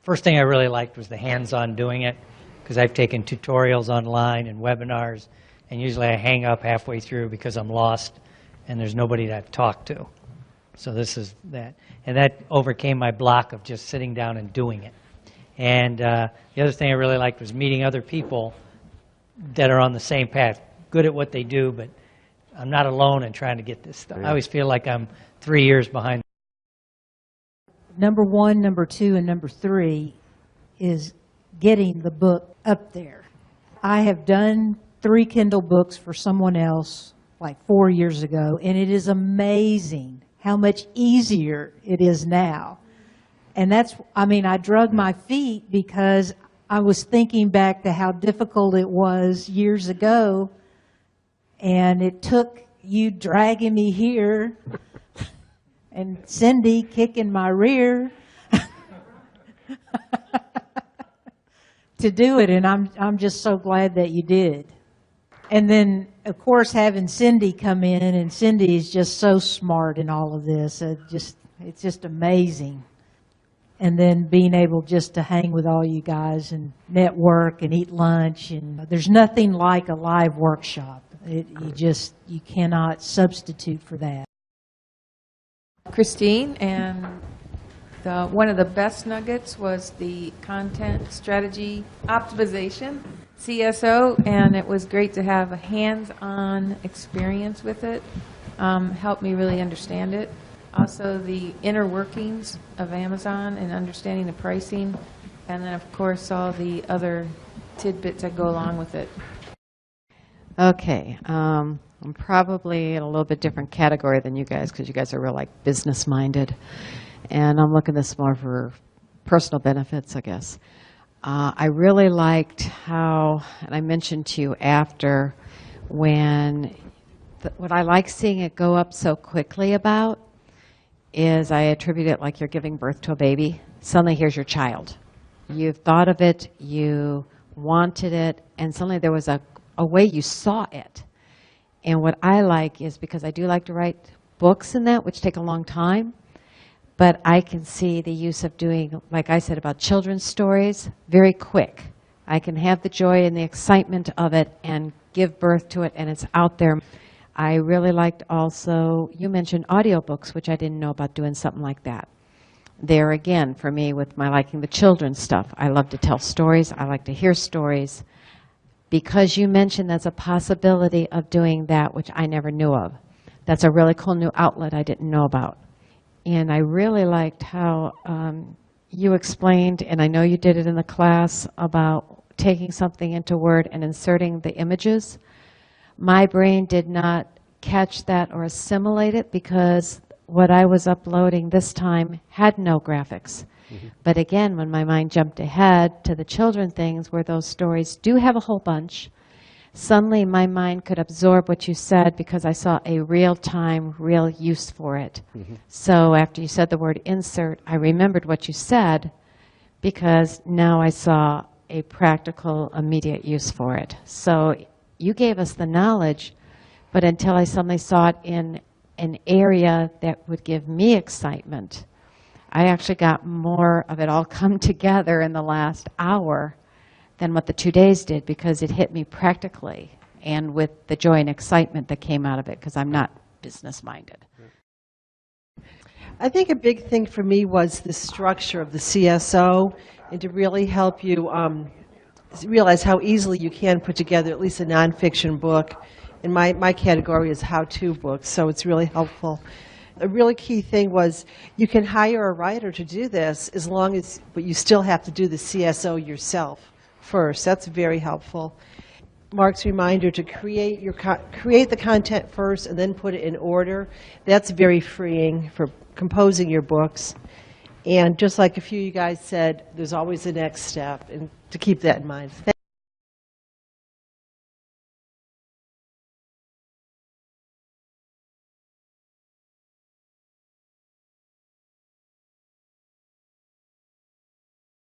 first thing I really liked was the hands-on doing it, because I've taken tutorials online and webinars, and usually I hang up halfway through because I'm lost and there's nobody to talk to. So this is that. And that overcame my block of just sitting down and doing it. And the other thing I really liked was meeting other people that are on the same path, good at what they do, but I'm not alone in trying to get this stuff. I always feel like I'm 3 years behind. Number 1, number 2, and number 3 is getting the book up there. I have done 3 Kindle books for someone else like 4 years ago, and it is amazing how much easier it is now. And that's, I mean, I drug my feet because I was thinking back to how difficult it was years ago, and it took you dragging me here and Cindy kicking my rear to do it, and I'm just so glad that you did. And then, of course, having Cindy come in, and Cindy is just so smart in all of this. It's just amazing. And then being able just to hang with all you guys and network and eat lunch, and there's nothing like a live workshop. You cannot substitute for that. Christine, and one of the best nuggets was the content strategy optimization, CSO, and it was great to have a hands-on experience with it. Helped me really understand it. Also, the inner workings of Amazon and understanding the pricing, and then, of course, all the other tidbits that go along with it. Okay, I'm probably in a little bit different category than you guys, because you guys are real like business-minded, and I'm looking this more for personal benefits, I guess. I really liked how, and I mentioned to you after, what I like seeing it go up so quickly about is I attribute it like you're giving birth to a baby. Suddenly here's your child. You've thought of it, you wanted it, and suddenly there was a way you saw it. And what I like is, because I do like to write books in that, which take a long time, but I can see the use of doing, like I said about children's stories, very quick. I can have the joy and the excitement of it and give birth to it, and it's out there. I really liked also, you mentioned audiobooks, which I didn't know about doing something like that. There again, for me, with my liking the children's stuff, I love to tell stories, I like to hear stories. Because you mentioned there's a possibility of doing that, which I never knew of. That's a really cool new outlet I didn't know about. And I really liked how you explained, and I know you did it in the class, about taking something into Word and inserting the images. My brain did not catch that or assimilate it because what I was uploading this time had no graphics. Mm-hmm. But again, when my mind jumped ahead to the children things where those stories do have a whole bunch, suddenly my mind could absorb what you said because I saw a real-time, real use for it. Mm-hmm. So after you said the word insert, I remembered what you said because now I saw a practical, immediate use for it. So you gave us the knowledge, but until I suddenly saw it in an area that would give me excitement, I actually got more of it all come together in the last hour than what the 2 days did, because it hit me practically and with the joy and excitement that came out of it, because I'm not business-minded. I think a big thing for me was the structure of the CSO, and to really help you realize how easily you can put together at least a nonfiction book. And my category is how-to books, so it's really helpful. A really key thing was you can hire a writer to do this as long as, but you still have to do the CSO yourself first. That's very helpful. Mark's reminder to create the content first and then put it in order. That's very freeing for composing your books. And just like a few of you guys said, there's always the next step, and to keep that in mind.